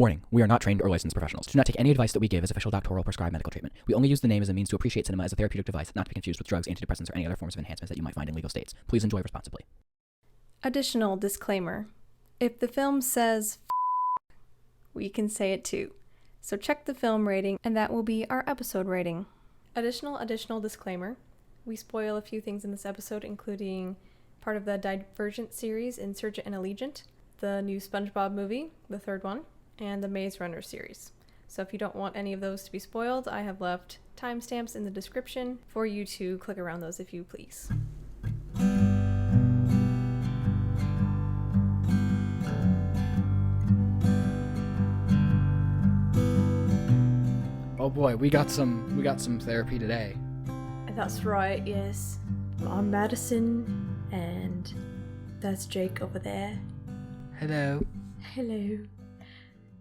Warning, we are not trained or licensed professionals. Do not take any advice that we give as official doctoral prescribed medical treatment. We only use the name as a means to appreciate cinema as a therapeutic device, not to be confused with drugs, antidepressants, or any other forms of enhancements that you might find in legal states. Please enjoy responsibly. Additional disclaimer. If the film says we can say it too. So check the film rating, and that will be our episode rating. Additional disclaimer. We spoil a few things in this episode, including part of the Divergent series, Insurgent and Allegiant, the new Spongebob movie, the third one, and the Maze Runner series. So if you don't want any of those to be spoiled, I have left timestamps in the description for you to click around those if you please. Oh boy, we got some therapy today. That's right, yes. I'm Madison, and that's Jake over there. Hello. Hello.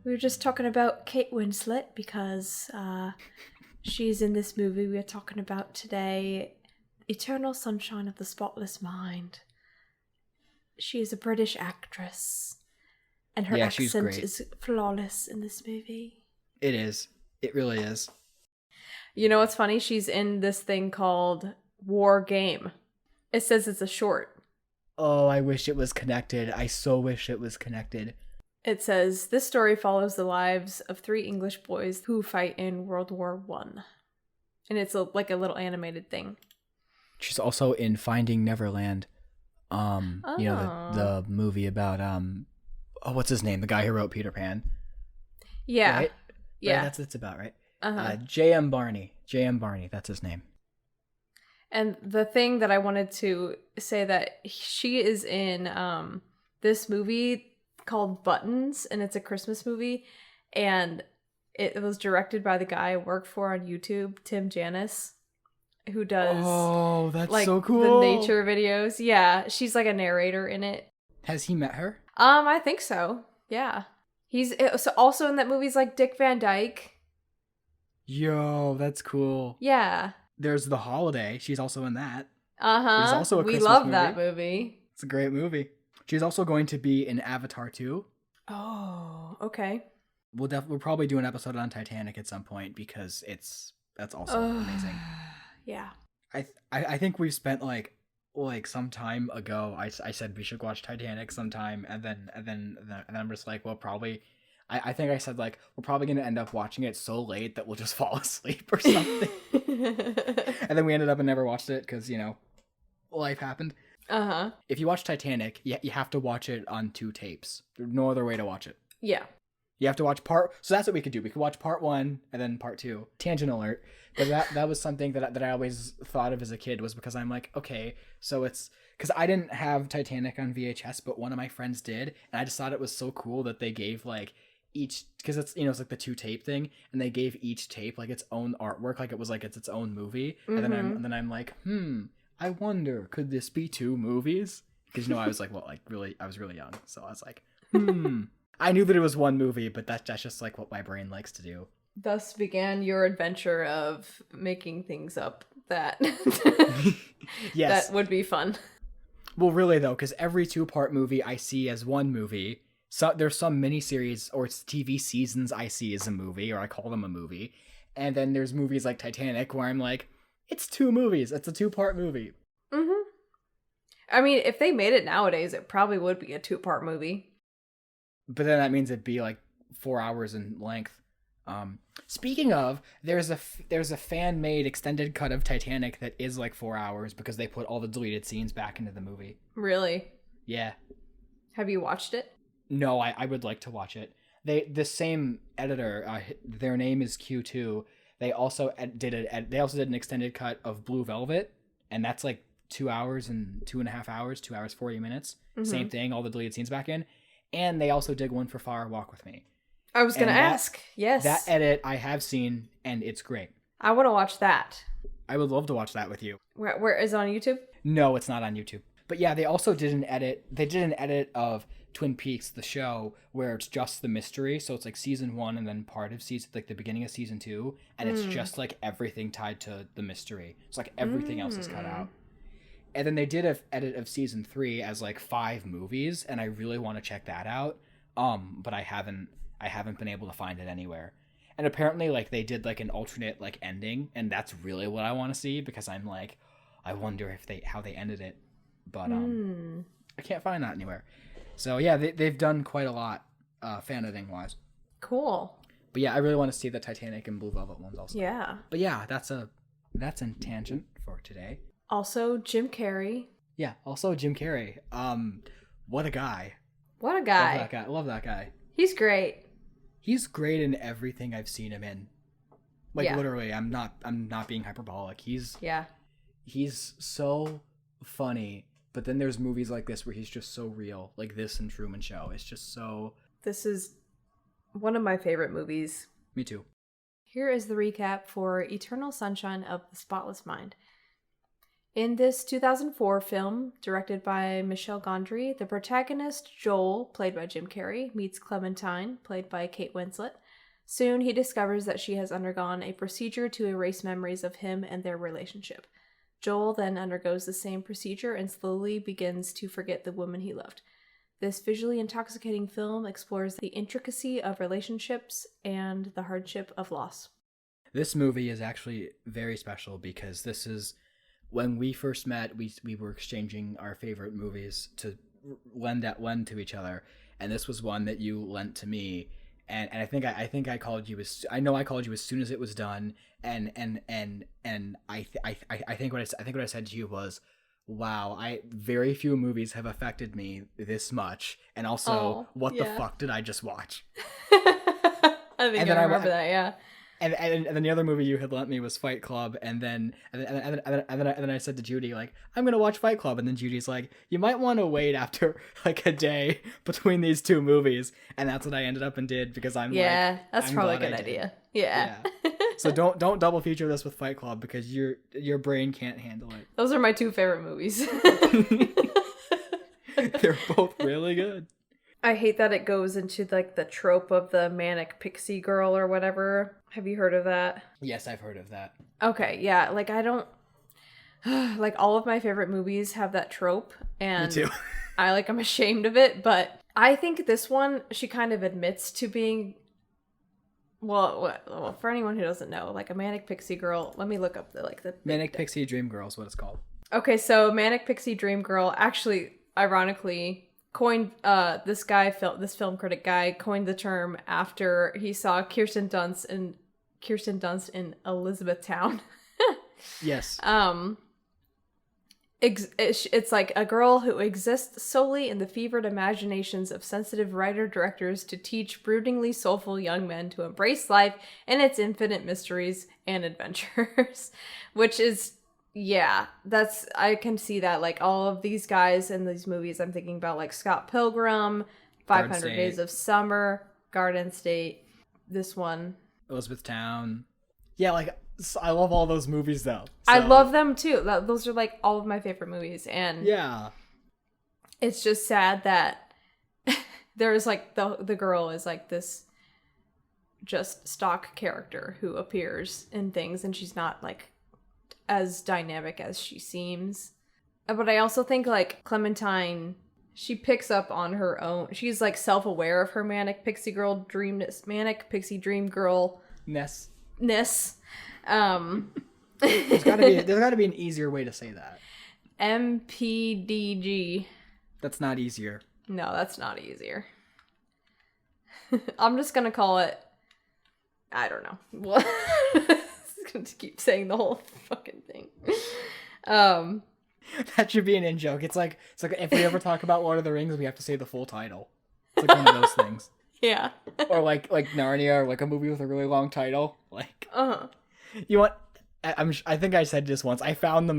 We were just talking about Kate Winslet because she's in this movie we are talking about today, Eternal Sunshine of the Spotless Mind. She is a British actress, and her accent is flawless in this movie. It is. It really is. You know what's funny? She's in this thing called War Game. It says it's a short. Oh, I wish it was connected. I so wish it was connected. It says, this story follows the lives of 3 English boys who fight in World War I. And it's like a little animated thing. She's also in Finding Neverland. You know, the movie about, what's his name? The guy who wrote Peter Pan. Yeah. Right? Yeah. Right? That's what it's about, right? J.M. Barney. J.M. Barney, that's his name. And the thing that I wanted to say that she is in this movie called Buttons, and it's a Christmas movie, and it was directed by the guy I work for on YouTube, Tim Janis, who does that's so cool. The nature videos. Yeah, she's like a narrator in it. Has he met her? I think so. Yeah, he's also in that movie's like Dick Van Dyke. Yo, that's cool. Yeah. There's The Holiday. She's also in that. There's also a Christmas love movie. That movie. It's a great movie. She's also going to be in Avatar 2. Oh, okay. We'll probably do an episode on Titanic at some point because that's also amazing. Yeah. I think we've spent like some time ago. I said we should watch Titanic sometime, and then I'm just like, well, probably. I think I said like we're probably gonna end up watching it so late that we'll just fall asleep or something. And then we ended up and never watched it because life happened. If you watch Titanic, you have to watch it on 2 tapes. There's no other way to watch it. Yeah. You have to watch so that's what we could do. We could watch part 1 and then part 2. Tangent alert. But that was something that I always thought of as a kid, was because I'm like, okay, so it's because I didn't have Titanic on VHS, but one of my friends did, and I just thought it was so cool that they gave like each, because it's it's like the 2 tape thing, and they gave each tape like its own artwork, like it was like it's its own movie. And then I'm like, I wonder, could this be 2 movies? Because I was like, I was really young, so I was like, I knew that it was 1 movie, but that's just like what my brain likes to do. Thus began your adventure of making things up that yes, that would be fun. Well, really though, because every 2-part movie I see as 1 movie. So there's some miniseries or TV seasons I see as a movie, or I call them a movie. And then there's movies like Titanic where I'm like, it's 2 movies. It's a 2-part movie. Mm-hmm. I mean, if they made it nowadays, it probably would be a 2-part movie. But then that means it'd be like 4 hours in length. Speaking of, there's a fan-made extended cut of Titanic that is like 4 hours because they put all the deleted scenes back into the movie. Really? Yeah. Have you watched it? No, I would like to watch it. The same editor, their name is Q2. They also did an extended cut of Blue Velvet, and that's like 2 hours and 2.5 hours, 2 hours 40 minutes. Mm-hmm. Same thing, all the deleted scenes back in. And they also did one for Fire Walk with Me. I was gonna ask. Yes, that edit I have seen, and it's great. I want to watch that. I would love to watch that with you. Where is it on YouTube? No, it's not on YouTube. But yeah, they also did an edit. They did an edit of Twin Peaks, the show, where it's just the mystery. So it's like season 1 and then part of season, like the beginning of season 2. And it's just like everything tied to the mystery. It's like everything else is cut out. And then they did an edit of season 3 as like 5 movies. And I really want to check that out. But I haven't I haven't been able to find it anywhere. And apparently, like, they did like an alternate like ending, and that's really what I want to see, because I'm like, I wonder if how they ended it, but I can't find that anywhere. So yeah, they've done quite a lot, fan editing wise. Cool. But yeah, I really want to see the Titanic and Blue Velvet ones also. Yeah. But yeah, that's a tangent for today. Also, Jim Carrey. Yeah. Also, Jim Carrey. What a guy. What a guy. Love that guy. Love that guy. He's great. He's great in everything I've seen him in. Like, yeah. Literally, I'm not being hyperbolic. He's so funny. But then there's movies like this where he's just so real, like this and Truman Show. It's just so. This is one of my favorite movies. Me too. Here is the recap for Eternal Sunshine of the Spotless Mind. In this 2004 film, directed by Michel Gondry, the protagonist, Joel, played by Jim Carrey, meets Clementine, played by Kate Winslet. Soon, he discovers that she has undergone a procedure to erase memories of him and their relationship. Joel then undergoes the same procedure and slowly begins to forget the woman he loved. This visually intoxicating film explores the intricacy of relationships and the hardship of loss. This movie is actually very special because this is when we first met. We were exchanging our favorite movies to lend to each other, and this was one that you lent to me. And I think I called you I called you as soon as it was done, and I think what I said to you was, wow, very few movies have affected me this much, and also what the fuck did I just watch? I think I remember that, yeah. And then the other movie you had lent me was Fight Club, and then I said to Judy, like, I'm gonna watch Fight Club, and then Judy's like, you might want to wait after like a day between these two movies, and that's what I ended up and did, because I'm that's probably a good idea. Yeah. So don't double feature this with Fight Club, because your brain can't handle it. Those are my two favorite movies. They're both really good. I hate that it goes into like the trope of the Manic Pixie girl or whatever. Have you heard of that? Yes, I've heard of that. Okay, yeah. Like, I don't... like, all of my favorite movies have that trope. And Me too. I'm ashamed of it. But I think this one, she kind of admits to being... Well, for anyone who doesn't know, like, a Manic Pixie girl... Let me look up the Manic Pixie Dream Girl is what it's called. Okay, so Manic Pixie Dream Girl actually, ironically... coined this film critic guy coined the term after he saw Kirsten Dunst in Elizabethtown. Yes. It's like a girl who exists solely in the fevered imaginations of sensitive writer-directors to teach broodingly soulful young men to embrace life and its infinite mysteries and adventures. Which is, yeah, I can see that. Like, all of these guys in these movies, I'm thinking about, like, Scott Pilgrim, 500 Days of Summer, Garden State, this one. Elizabethtown. Yeah, like, I love all those movies, though. So. I love them, too. Those are, like, all of my favorite movies. And yeah, it's just sad that there's, like, the girl is, like, this just stock character who appears in things, and she's not, like, as dynamic as she seems. But I also think, like, Clementine, she picks up on her own. She's, like, self-aware of her manic pixie dream girl ness. There's gotta be an easier way to say that. MPDG. That's not easier. No, that's not easier. I'm just gonna call it, I don't know. What? Going to keep saying the whole fucking thing. That should be an in-joke. It's like if we ever talk about Lord of the Rings, we have to say the full title. It's like one of those things. Yeah. Or like Narnia, or like a movie with a really long title. Like, you want? I think I said this once. I found the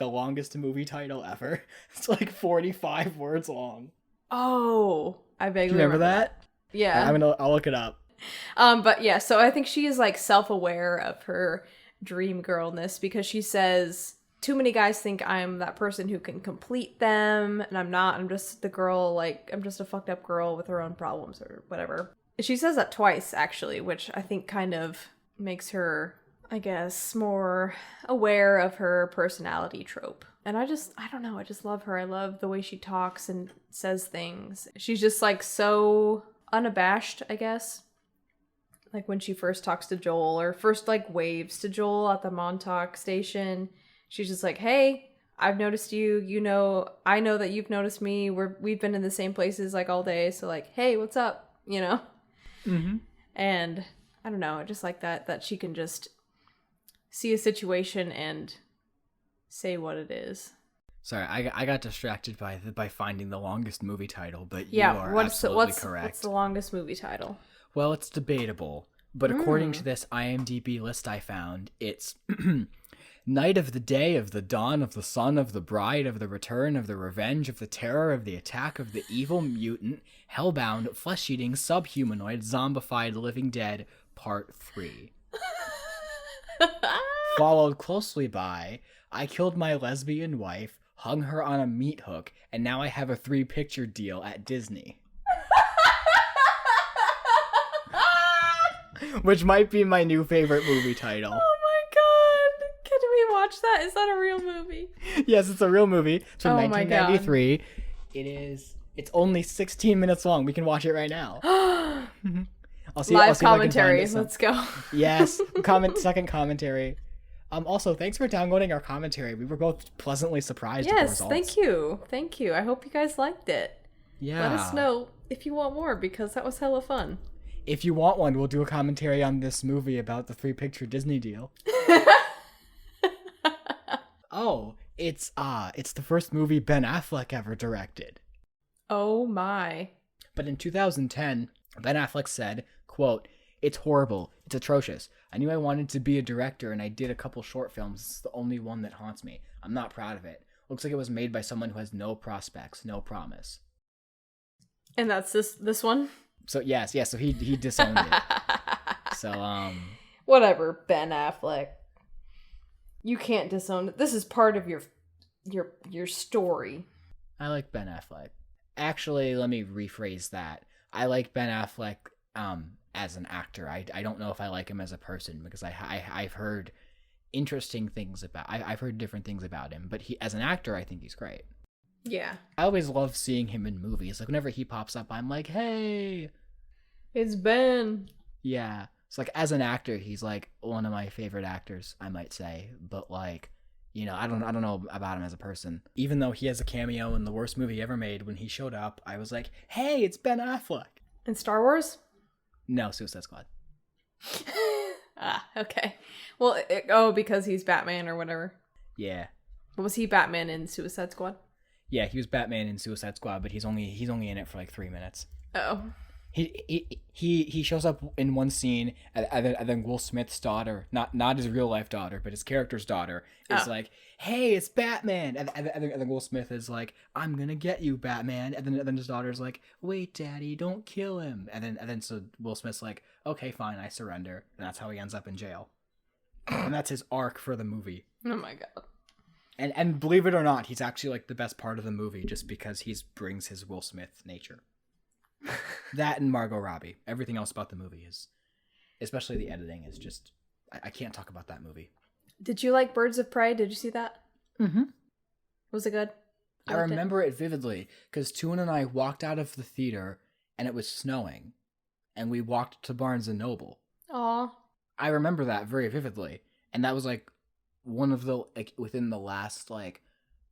longest movie title ever. It's like 45 words long. Oh, I vaguely remember that. Yeah. I'll look it up. But yeah, so I think she is, like, self-aware of her dream girlness, because she says, too many guys think I'm that person who can complete them, and I'm not. I'm just the girl, like, I'm just a fucked up girl with her own problems or whatever. She says that twice, actually, which I think kind of makes her, I guess, more aware of her personality trope. And I don't know, I just love her. I love the way she talks and says things. She's just, like, so unabashed, I guess. Like when she first talks to Joel, or first like waves to Joel at the Montauk station. She's just like, hey, I've noticed you, I know that you've noticed me. We've been in the same places like all day. So like, hey, what's up? Mm-hmm. And I don't know, just like that she can just see a situation and say what it is. Sorry, I got distracted by finding the longest movie title, but yeah, you are absolutely correct. What's the longest movie title? Well, it's debatable, but according to this IMDb list I found, it's Night of the Day, of the Dawn, of the Son, of the Bride, of the Return, of the Revenge, of the Terror, of the Attack, of the Evil Mutant, Hellbound, Flesh-Eating, Subhumanoid, Zombified, Living Dead, Part 3. Followed closely by I Killed My Lesbian Wife, Hung Her on a Meat Hook, and Now I Have a 3-Picture Deal at Disney. Which might be my new favorite movie title. Oh my god! Can we watch that? Is that a real movie? Yes, it's a real movie. It's from 1993. It's only 16 minutes long. We can watch it right now. I'll see commentary. Let's go. Yes, second commentary. Also, thanks for downloading our commentary. We were both pleasantly surprised at the results. Yes, thank you. I hope you guys liked it. Yeah. Let us know if you want more, because that was hella fun. If you want one, we'll do a commentary on this movie about the 3-picture Disney deal. Oh, it's the first movie Ben Affleck ever directed. Oh my. But in 2010, Ben Affleck said, quote, "It's horrible. It's atrocious. I knew I wanted to be a director and I did a couple short films. It's the only one that haunts me. I'm not proud of it. Looks like it was made by someone who has no prospects, no promise." And that's this one? So yes, so he disowned it. So whatever, Ben Affleck. You can't disown it. This is part of your story. I like Ben Affleck. Actually, let me rephrase that. I like Ben Affleck as an actor. I don't know if I like him as a person, because I've heard interesting things I've heard different things about him, but as an actor, I think he's great. Yeah. I always love seeing him in movies. Like, whenever he pops up, I'm like, hey, it's Ben. Yeah. So, like, as an actor, he's, like, one of my favorite actors, I might say. But, like, I don't know about him as a person. Even though he has a cameo in the worst movie ever made, when he showed up, I was like, hey, it's Ben Affleck. In Star Wars? No, Suicide Squad. Okay. Well, because he's Batman or whatever. Yeah. Was he Batman in Suicide Squad? Yeah, he was Batman in Suicide Squad, but he's only in it for like 3 minutes. Oh. He shows up in one scene, and then Will Smith's daughter, not his real life daughter, but his character's daughter, is like, "Hey, it's Batman," and then Will Smith is like, "I'm gonna get you, Batman," and then his daughter's like, "Wait, Daddy, don't kill him," and then so Will Smith's like, "Okay, fine, I surrender," and that's how he ends up in jail, and that's his arc for the movie. Oh my god. And believe it or not, he's actually like the best part of the movie, just because he brings his Will Smith nature. That and Margot Robbie. Everything else about the movie is, especially the editing, is just, I can't talk about that movie. Did you like Birds of Prey? Did you see that? Mm-hmm. Was it good? I remember it vividly, because Tuan and I walked out of the theater, and it was snowing, and we walked to Barnes & Noble. Aw. I remember that very vividly, and that was like one of the, like, within the last, like,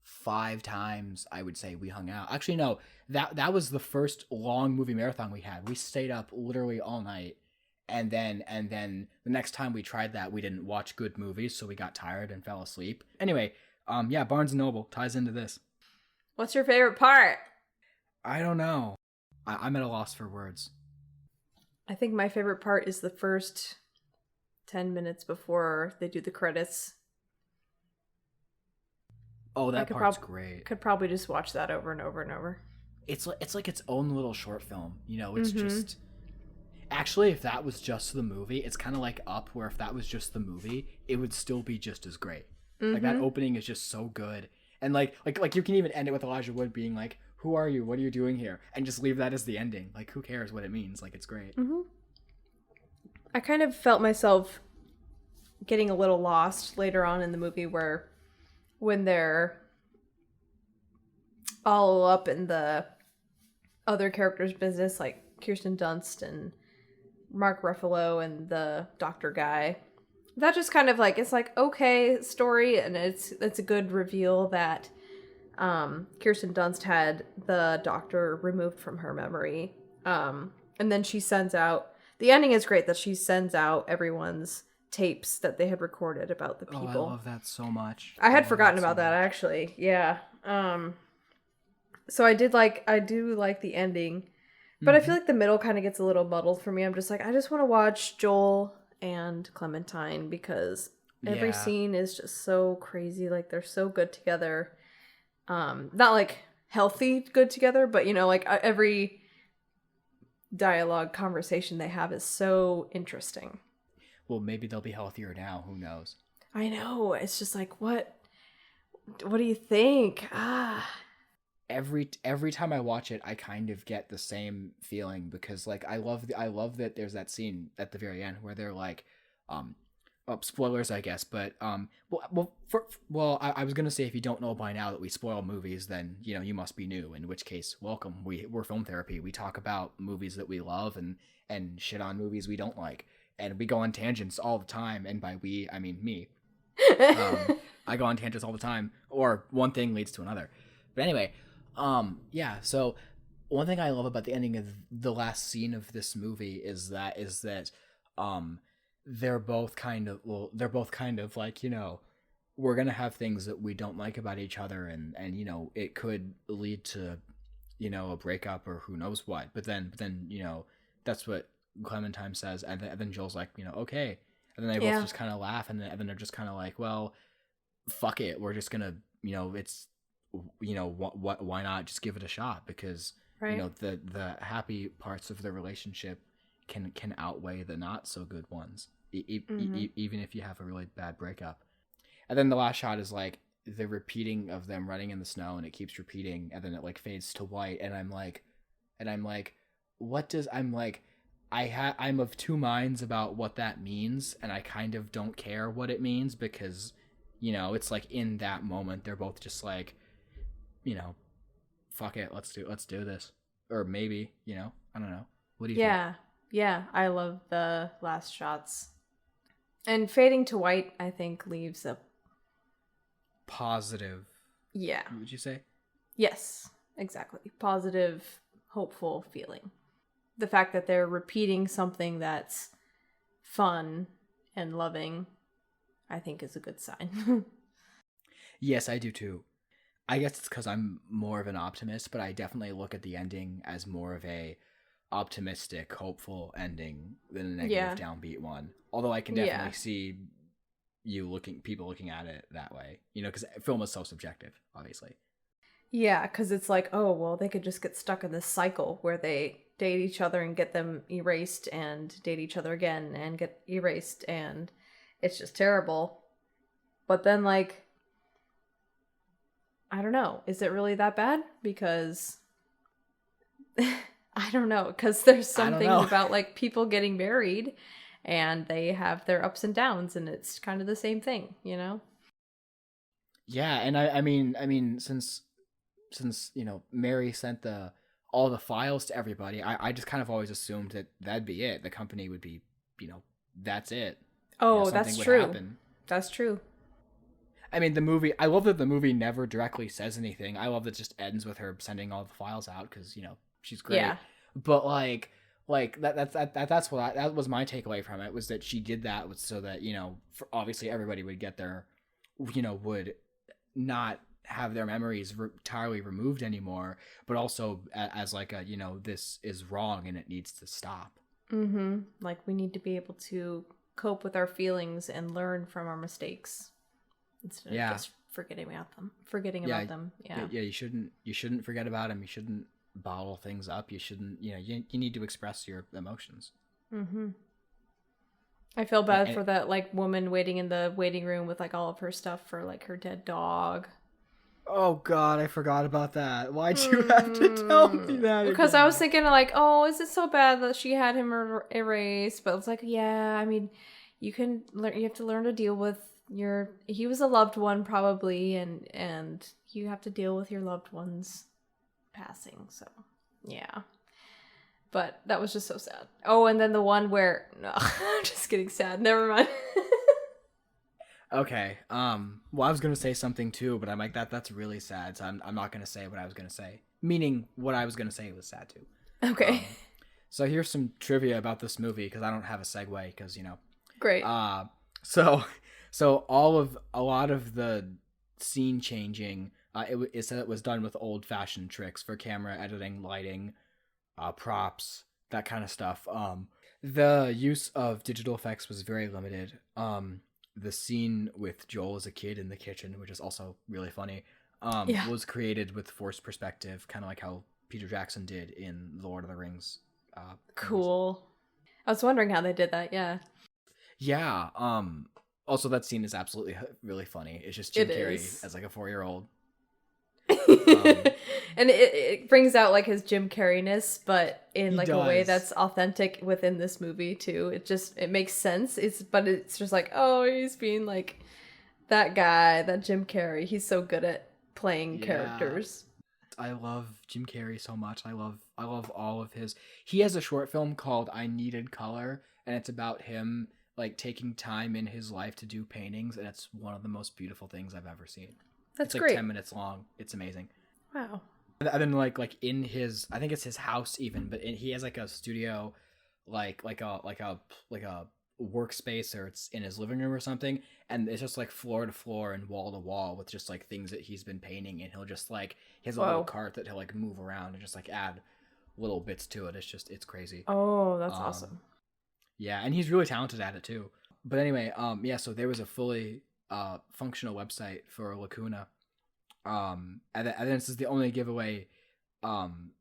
5 times I would say we hung out. Actually, no, that was the first long movie marathon we had. We stayed up literally all night, and then the next time we tried that, we didn't watch good movies, so we got tired and fell asleep. Anyway, yeah, Barnes & Noble ties into this. What's your favorite part? I don't know. I'm at a loss for words. I think my favorite part is the first 10 minutes before they do the credits. Oh, that part's great. Could probably just watch that over and over and over. It's like its own little short film. It's just... Actually, if that was just the movie, it's kind of like Up, where if that was just the movie, it would still be just as great. Like, that opening is just so good. And like you can even end it with Elijah Wood being like, "Who are you? What are you doing here?" And just leave that as the ending. Like, who cares what it means? Like, it's great. Mm-hmm. I kind of felt myself getting a little lost later on in the movie when they're all up in the other characters' business, like Kirsten Dunst and Mark Ruffalo and the doctor guy. That just kind of like, it's like, okay, story, and it's a good reveal that Kirsten Dunst had the doctor removed from her memory. And then she sends out, the ending is great that she sends out everyone's tapes that they had recorded about the people. Oh, I love that so much. I had forgotten about that, actually. Yeah. So I do like the ending, but I feel like the middle kind of gets a little muddled for me. I'm just like, I just want to watch Joel and Clementine because every scene is just so crazy. Like, they're so good together. Not like healthy good together, but like every dialogue conversation they have is so interesting. Well, maybe they'll be healthier now. Who knows? I know. It's just like, what do you think? Every time I watch it, I kind of get the same feeling because like I love that there's that scene at the very end where they're like, spoilers, I guess, but I was gonna say if you don't know by now that we spoil movies, then you must be new. In which case, welcome. We're Film Therapy. We talk about movies that we love and shit on movies we don't like, and we go on tangents all the time. And by we, I mean me. I go on tangents all the time, or one thing leads to another. But anyway, so one thing I love about the ending of the last scene of this movie is that they're both kind of like, we're gonna have things that we don't like about each other, and it could lead to a breakup or who knows what. But then that's what Clementine says, and then Joel's like, okay, and then they both just kind of laugh, and then they're just kind of like, well, fuck it, we're just gonna it's why not just give it a shot, because the happy parts of the relationship can outweigh the not so good ones, even if you have a really bad breakup. And then the last shot is like the repeating of them running in the snow, and it keeps repeating, and then it like fades to white, and I'm like I'm of two minds about what that means, and I kind of don't care what it means, because it's like in that moment they're both just like, fuck it, let's do this. Or maybe, I don't know. What do you think? Yeah, I love the last shots. And fading to white, I think, leaves a positive. Yeah. Would you say? Yes, exactly. Positive, hopeful feeling. The fact that they're repeating something that's fun and loving, I think, is a good sign. Yes, I do too. I guess it's because I'm more of an optimist, but I definitely look at the ending as more of a optimistic, hopeful ending than a negative, downbeat one. Although I can definitely see people looking at it that way, because film is so subjective, obviously. Yeah, because it's like, oh, well, they could just get stuck in this cycle where they date each other and get them erased, and date each other again and get erased, and it's just terrible. But then, like, I don't know. Is it really that bad? Because I don't know. Because there's some things about like people getting married, and they have their ups and downs, and it's kind of the same thing, Yeah, and I mean, since Mary sent all the files to everybody, I just kind of always assumed that that'd be it. The company would be, that's it. Oh, that's true. Happen. That's true. I mean, the movie, I love that the movie never directly says anything. I love that it just ends with her sending all the files out because, she's great. Yeah. But like that's what that was my takeaway from it, was that she did that so that, obviously everybody would get their, would not have their memories entirely removed anymore, but also as like a, this is wrong and it needs to stop. Mm-hmm. Like, we need to be able to cope with our feelings and learn from our mistakes. Instead of just forgetting about them. Yeah. You shouldn't forget about them. You shouldn't bottle things up. You shouldn't, you need to express your emotions. Mm-hmm. I feel bad for that, like, woman waiting in the waiting room with, like, all of her stuff for, like, her dead dog. Oh, God, I forgot about that. Why'd you have to tell me that? Because I was thinking, like, oh, is it so bad that she had him erased? But it's like, yeah, I mean, you have to learn to deal with he was a loved one probably, and you have to deal with your loved one's passing, so yeah. But that was just so sad. Oh, and then the one where no, I'm just getting sad. Never mind. Okay. Well, I was gonna say something too, but I'm like that's really sad. So I'm not gonna say what I was gonna say. Meaning, what I was gonna say was sad too. Okay. So here's some trivia about this movie because I don't have a segue because Great. So a lot of the scene changing, it said it was done with old fashioned tricks for camera editing, lighting, props, that kind of stuff. The use of digital effects was very limited. The scene with Joel as a kid in the kitchen, which is also really funny, was created with forced perspective, kind of like how Peter Jackson did in The Lord of the Rings. Cool. I was wondering how they did that. Yeah. Yeah. Also, that scene is absolutely really funny. It's just Jim Carrey as like a 4-year-old. And it brings out like his Jim Carrey-ness, but in like a way that's authentic within this movie too. It makes sense. But it's just like, oh, he's being like that guy, that Jim Carrey. He's so good at playing characters. I love Jim Carrey so much. I love all of his. He has a short film called I Needed Color, and it's about him like taking time in his life to do paintings, and it's one of the most beautiful things I've ever seen. That's it's great. 10 minutes long. It's amazing. Wow. And then like in his, I think it's his house even, but he has like a studio, like a workspace, or it's in his living room or something, and it's just like floor to floor and wall to wall with just like things that he's been painting, and he'll just like he has a little cart that he'll like move around and just like add little bits to it. It's crazy. Oh, that's awesome. Yeah, and he's really talented at it too. But anyway, so there was a fully functional website for Lacuna. And then this is the only giveaway,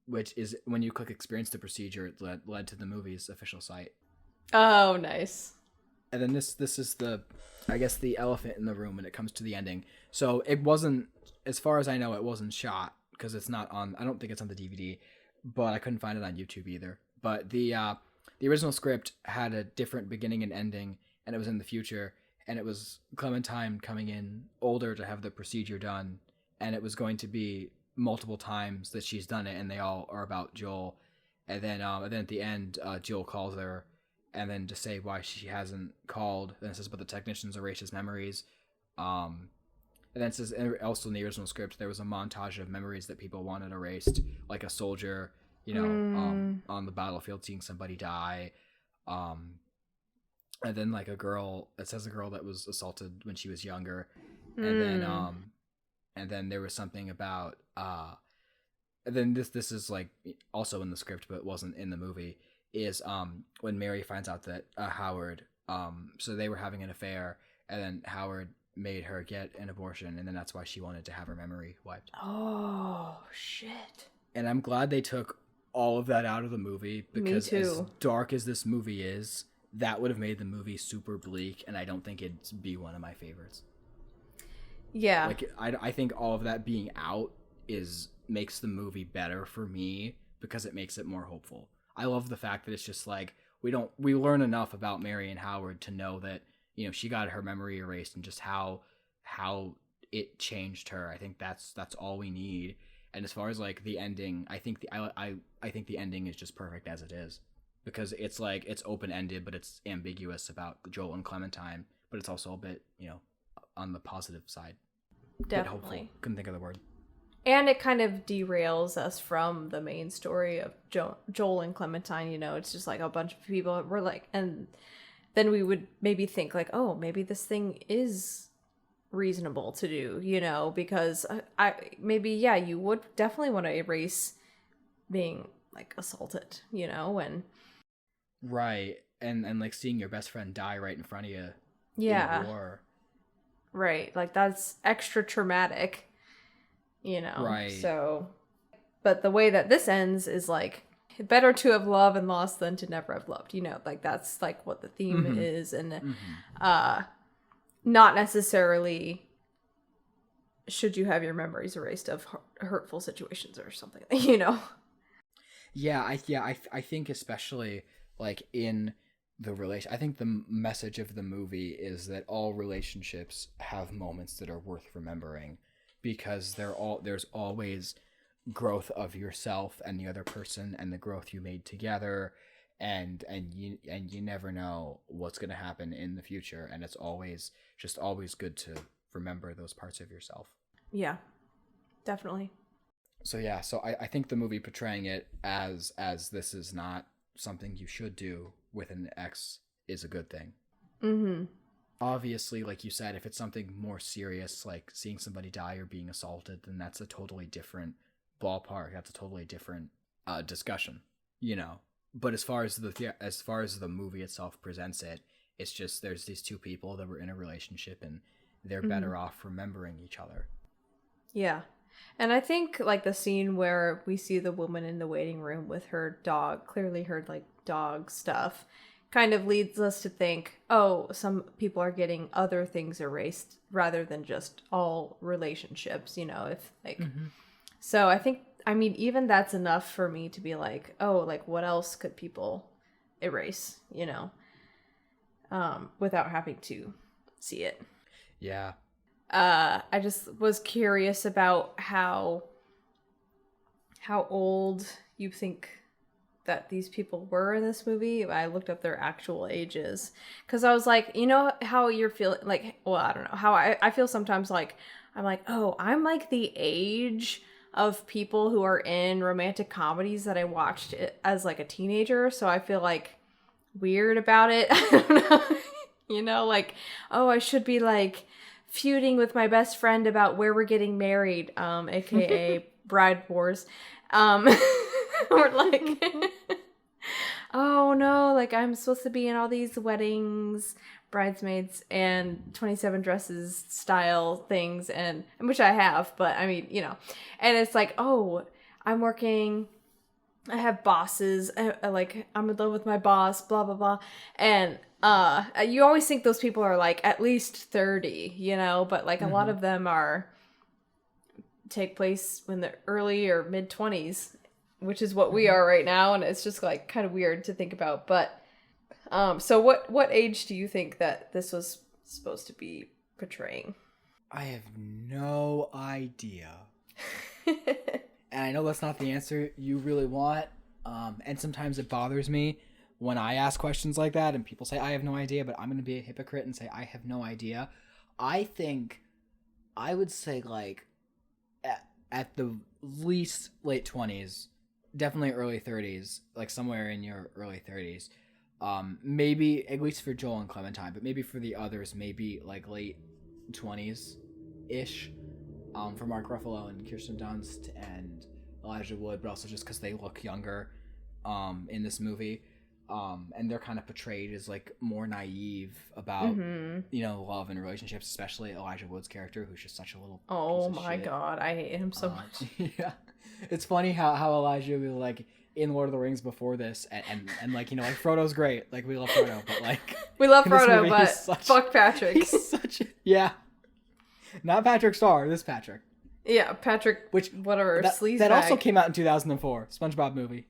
which is when you click experience the procedure, it led to the movie's official site. Oh, nice. And then this is I guess the elephant in the room when it comes to the ending. So it wasn't, as far as I know, it wasn't shot because it's not on, I don't think it's on the DVD, but I couldn't find it on YouTube either. But the original script had a different beginning and ending, and it was in the future, and it was Clementine coming in older to have the procedure done, and it was going to be multiple times that she's done it, and they all are about Joel. And then at the end, Joel calls her, and then to say why she hasn't called, then it says, but the technicians erased his memories. And then it says, also in the original script, there was a montage of memories that people wanted erased, like a soldier, on the battlefield seeing somebody die. And then like a girl, it says a girl that was assaulted when she was younger. And then there was something about, and then this is like also in the script, but it wasn't in the movie, is when Mary finds out that Howard, so they were having an affair, and then Howard made her get an abortion, and then that's why she wanted to have her memory wiped. Oh, shit. And I'm glad they took all of that out of the movie, because as dark as this movie is, that would have made the movie super bleak, and I don't think it'd be one of my favorites. Yeah. Like, I think all of that being out makes the movie better for me, because it makes it more hopeful. I love the fact that it's just like, we learn enough about Mary and Howard to know that, she got her memory erased, and just how it changed her. I think that's all we need. And as far as like the ending, I think the ending is just perfect as it is, because it's like, it's open-ended, but it's ambiguous about Joel and Clementine, but it's also a bit, on the positive side. Definitely. Couldn't think of the word. And it kind of derails us from the main story of Joel and Clementine. It's just like a bunch of people were like, and then we would maybe think like, oh, maybe this thing is reasonable to do, because you would definitely want to erase being like assaulted, and right, and like seeing your best friend die right in front of you. Yeah. In war. Right, like that's extra traumatic, Right. So, but the way that this ends is like, better to have loved and lost than to never have loved, like that's like what the theme is, and not necessarily should you have your memories erased of hurtful situations or something, Yeah, I think especially like in the relation, I think the message of the movie is that all relationships have moments that are worth remembering, because there's always growth of yourself and the other person and the growth you made together, and you never know what's going to happen in the future, and it's always good to remember those parts of yourself. Yeah, definitely. So yeah, so I think the movie portraying it as this is not something you should do with an ex is a good thing. Mm-hmm. Obviously, like you said, if it's something more serious, like seeing somebody die or being assaulted, then that's a totally different ballpark. That's a totally different discussion, you know. But as far as the movie itself presents it, it's just there's these two people that were in a relationship and they're better off remembering each other. Yeah. And I think like the scene where we see the woman in the waiting room with her dog, clearly her like dog stuff, kind of leads us to think, oh, some people are getting other things erased rather than just all relationships, you know, if like so I think, I mean, even that's enough for me to be like, oh, like what else could people erase, you know, without having to see it. Yeah. I just was curious about how old you think that these people were in this movie. I looked up their actual ages because I was like, you know how you're feeling like, well, I don't know how I feel sometimes like I'm like, oh, I'm like the age of people who are in romantic comedies that I watched as like a teenager, so I feel like weird about it. I don't know. You know, like, oh, I should be like feuding with my best friend about where we're getting married, aka bride wars, or like oh no, like I'm supposed to be in all these weddings, bridesmaids, and 27 dresses style things, and which I have, but I mean, you know, and it's like, oh, I'm working, I have bosses, like I'm in love with my boss, blah blah blah, and you always think those people are like at least 30, you know, but like a lot of them take place in the early or mid 20s, which is what we are right now, and it's just like kind of weird to think about. But so what age do you think that this was supposed to be portraying? I have no idea. And I know that's not the answer you really want, and sometimes it bothers me when I ask questions like that and people say I have no idea, but I'm going to be a hypocrite and say I have no idea. I think I would say like at the least late 20s, definitely early 30s, like somewhere in your early 30s. Maybe at least for Joel and Clementine, but maybe for the others, maybe like late 20s ish. For Mark Ruffalo and Kirsten Dunst and Elijah Wood, but also just because they look younger in this movie. And they're kind of portrayed as like more naive about you know, love and relationships, especially Elijah Wood's character, who's just such a little piece of shit. God, I hate him so much. Yeah, it's funny how Elijah was like in Lord of the Rings before this, and like, you know, like Frodo's great, like we love Frodo, but like we love Frodo, but fuck Patrick. He's such a, yeah, not Patrick Star, this Patrick. Yeah, Patrick, which whatever sleazebag. That also came out in 2004, SpongeBob movie.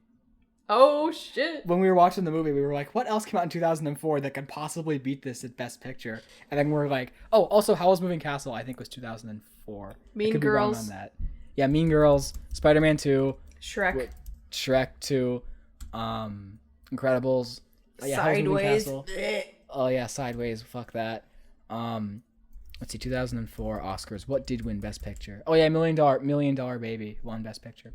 Oh, shit. When we were watching the movie, we were like, what else came out in 2004 that could possibly beat this at Best Picture? And then we're like, oh, also Howl's Moving Castle, I think, was 2004. Mean Girls. On that. Yeah, Mean Girls, Spider-Man 2. Shrek. Shrek 2. Incredibles. Yeah, Sideways. Oh, yeah, Sideways. Fuck that. Let's see, 2004 Oscars. What did win Best Picture? Oh, yeah, Million Dollar Baby won Best Picture.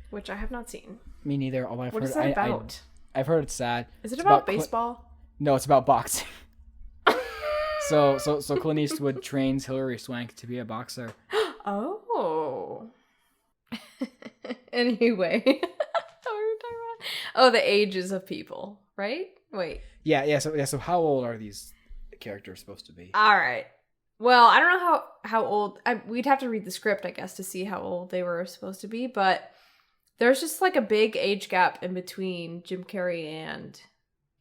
Which I have not seen. Me neither. What is that about? I've heard it's sad. Is it about baseball? No, it's about boxing. So Clint Eastwood trains Hilary Swank to be a boxer. Oh. Anyway. What were we talking about? Oh, the ages of people, right? Wait. Yeah. So how old are these characters supposed to be? All right. Well, I don't know how old. We'd have to read the script, I guess, to see how old they were supposed to be, but there's just like a big age gap in between Jim Carrey and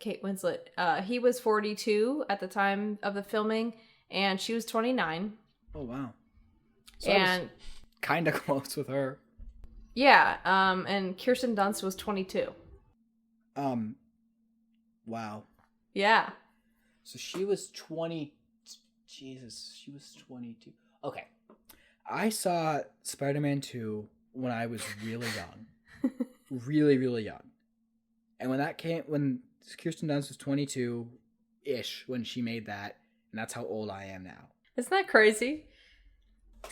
Kate Winslet. He was 42 at the time of the filming, and she was 29. Oh, wow. So and kind of close with her. Yeah, and Kirsten Dunst was 22. Wow. Yeah. So she was 20. Jesus, she was 22. Okay. I saw Spider-Man 2 when I was really young. Really, really young. And when Kirsten Dunst was 22-ish when she made that, and that's how old I am now. Isn't that crazy?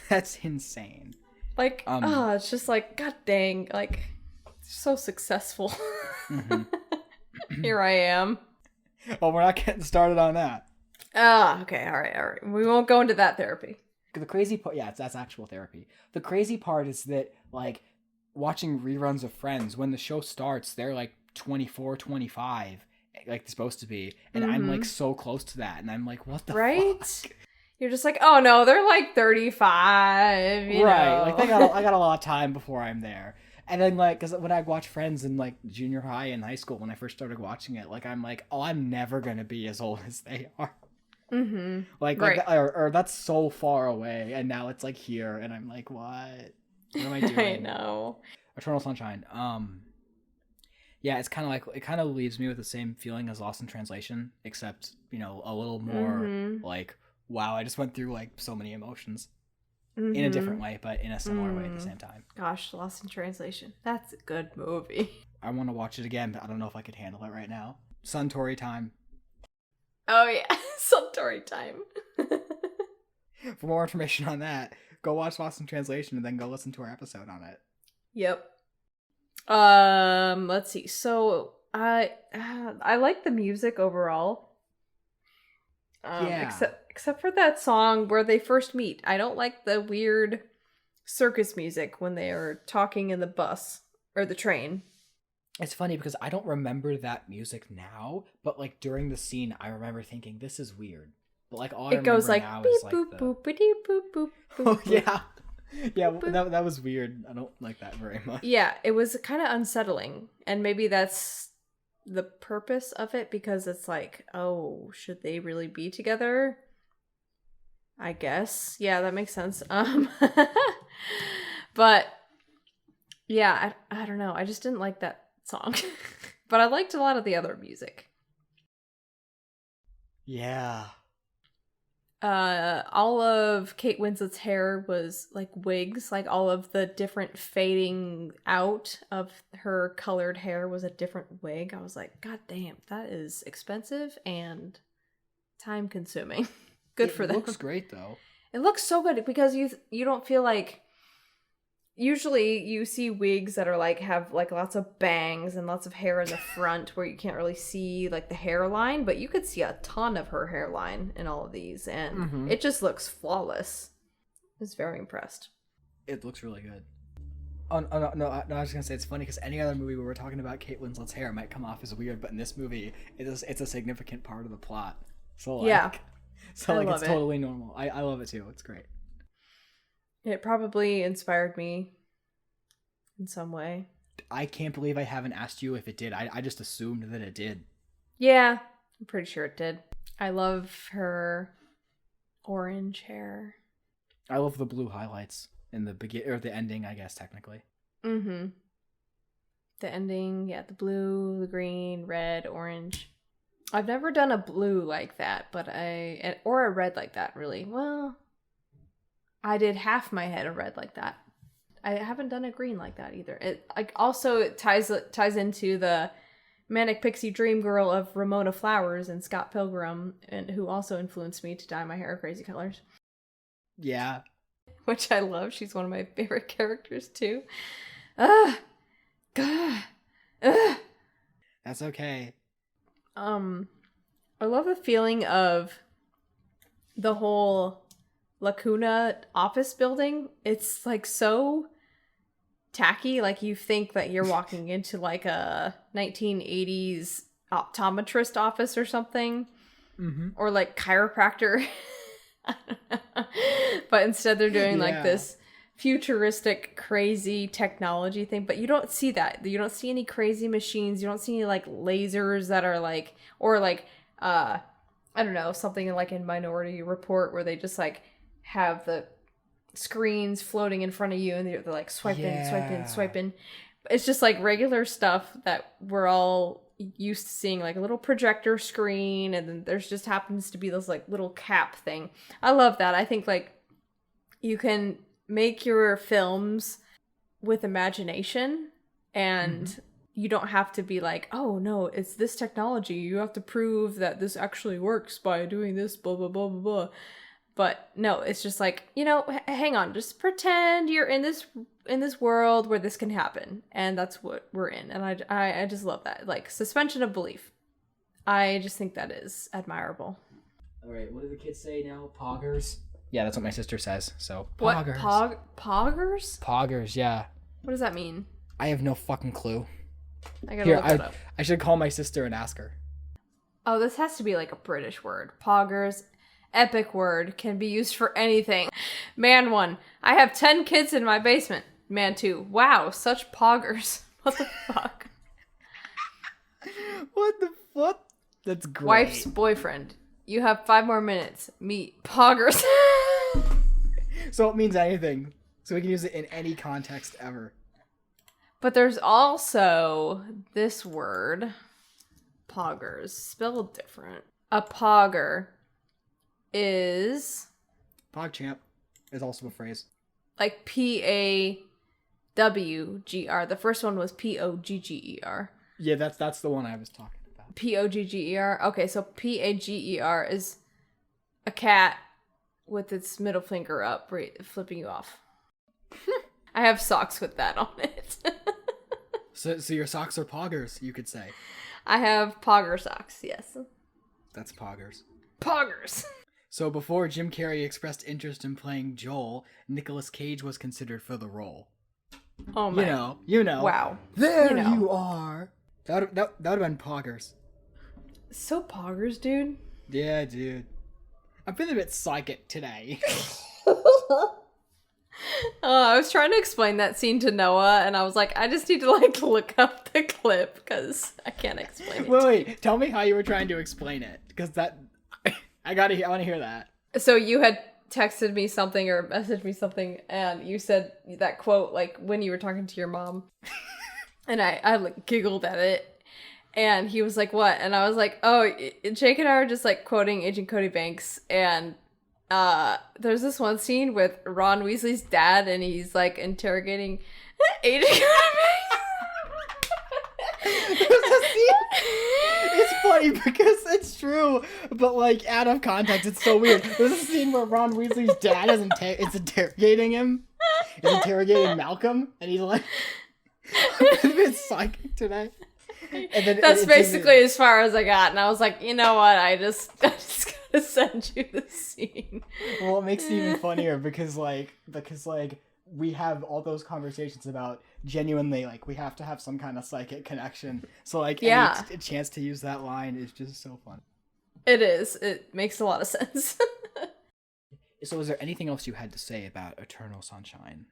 That's insane. Like, it's just like, god dang, like, so successful. Mm-hmm. Here I am. Oh, we're not getting started on that. Okay, all right. We won't go into that therapy. The crazy part, yeah, that's actual therapy. The crazy part is that, like, watching reruns of Friends, when the show starts, they're like 24, 25, like they're supposed to be, and I'm like so close to that, and I'm like, what the fuck? You're just like, oh no, they're like 35, you know? Like I got a lot of time before I'm there. And then, like, because when I watch Friends in, like, junior high and high school, when I first started watching it, like, I'm like, oh, I'm never going to be as old as they are. Mm-hmm. Like or that's so far away, and now it's, like, here, and I'm like, what? What am I doing? I know. Eternal Sunshine. Yeah, it's kind of like, it kind of leaves me with the same feeling as Lost in Translation, except, you know, a little more, like, wow, I just went through, like, so many emotions. In a different way, but in a similar way at the same time. Gosh, Lost in Translation. That's a good movie. I want to watch it again, but I don't know if I could handle it right now. Suntory time. Oh, yeah. Suntory time. For more information on that, go watch Lost in Translation and then go listen to our episode on it. Yep. Let's see. So, I like the music overall. Yeah. Except for that song where they first meet. I don't like the weird circus music when they are talking in the bus or the train. It's funny because I don't remember that music now, but like during the scene, I remember thinking this is weird. But like all I remember goes like now beep, is like boop, boop, boop, boop, boop, oh yeah, yeah. That was weird. I don't like that very much. Yeah, it was kind of unsettling, and maybe that's the purpose of it, because it's like, oh, should they really be together? I guess. Yeah, that makes sense. But yeah, I don't know. I just didn't like that song. But I liked a lot of the other music. Yeah. All of Kate Winslet's hair was like wigs, like all of the different fading out of her colored hair was a different wig. I was like, god damn, that is expensive and time consuming. Good for them. It looks great though. It looks so good because you don't feel like, usually you see wigs that are like have like lots of bangs and lots of hair in the front where you can't really see like the hairline, but you could see a ton of her hairline in all of these, and it just looks flawless. I was very impressed. It looks really good. Oh no, I was gonna say it's funny because any other movie where we're talking about Kate Winslet's hair might come off as weird, but in this movie, it's a significant part of the plot. So like, yeah, so like it's totally normal. I love it too. It's great. It probably inspired me in some way. I can't believe I haven't asked you if it did. I just assumed that it did. Yeah, I'm pretty sure it did. I love her orange hair. I love the blue highlights in the the ending, I guess, technically. Mm-hmm. The ending, yeah, the blue, the green, red, orange. I've never done a blue like that, but or a red like that, really. Well, I did half my head a red like that. I haven't done a green like that either. It ties into the Manic Pixie Dream Girl of Ramona Flowers and Scott Pilgrim, and who also influenced me to dye my hair crazy colors. Yeah. Which I love. She's one of my favorite characters too. God. That's okay. I love the feeling of the whole Lacuna office building. It's like so tacky, like you think that you're walking into like a 1980s optometrist office or something, or like chiropractor. But instead they're doing like this futuristic crazy technology thing, but you don't see that. You don't see any crazy machines. You don't see any like lasers that are like, or like I don't know, something like in Minority Report where they just like have the screens floating in front of you and they're like swiping. It's just like regular stuff that we're all used to seeing, like a little projector screen, and then there's just happens to be this like little cap thing. I love that. I think like you can make your films with imagination, and you don't have to be like, oh no, it's this technology. You have to prove that this actually works by doing this, blah, blah, blah, blah, blah. But no, it's just like, hang on, just pretend you're in this world where this can happen. And that's what we're in. And I just love that. Like, suspension of belief. I just think that is admirable. All right, what do the kids say now? Poggers? Yeah, that's what my sister says. So, What? poggers. Poggers? Poggers, yeah. What does that mean? I have no fucking clue. I gotta look that up. I should call my sister and ask her. Oh, this has to be like a British word. Poggers. Epic word. Can be used for anything. Man 1. I have 10 kids in my basement. Man 2. Wow, such poggers. What the fuck? What? That's great. Wife's boyfriend. You have 5 more minutes. Meet poggers. So it means anything. So we can use it in any context ever. But there's also this word. Poggers. Spelled different. A pogger is... PogChamp is also a phrase. Like Pawgr. The first one was Pogger. Yeah, that's the one I was talking about. Pogger. Okay, so Pagger is a cat with its middle finger up, flipping you off. I have socks with that on it. So your socks are poggers, you could say. I have pogger socks, yes. That's poggers. Poggers. So before Jim Carrey expressed interest in playing Joel, Nicolas Cage was considered for the role. Oh man. You know. Wow. There you are. That would have been poggers. So poggers, dude. Yeah, dude. I'm feeling a bit psychic today. I was trying to explain that scene to Noah, and I was like, I just need to look up the clip because I can't explain it. Wait, tell me how you were trying to explain it, because that I want to hear that. So you had texted me something or messaged me something, and you said that quote when you were talking to your mom, and I giggled at it, and he was like, "What?" And I was like, "Oh, Jake and I are just quoting Agent Cody Banks, and there's this one scene with Ron Weasley's dad, and he's interrogating Agent Cody Banks." It's funny because it's true, but out of context, it's so weird. There's a scene where Ron Weasley's dad is interrogating him. He's interrogating Malcolm, and he's like, "I'm a bit psychic today." And then that's basically as far as I got, and I was like, you know what? I just gotta send you the scene. Well, it makes it even funnier because we have all those conversations about genuinely we have to have some kind of psychic connection. So any chance to use that line is just so fun. It is. It makes a lot of sense. So is there anything else you had to say about Eternal Sunshine?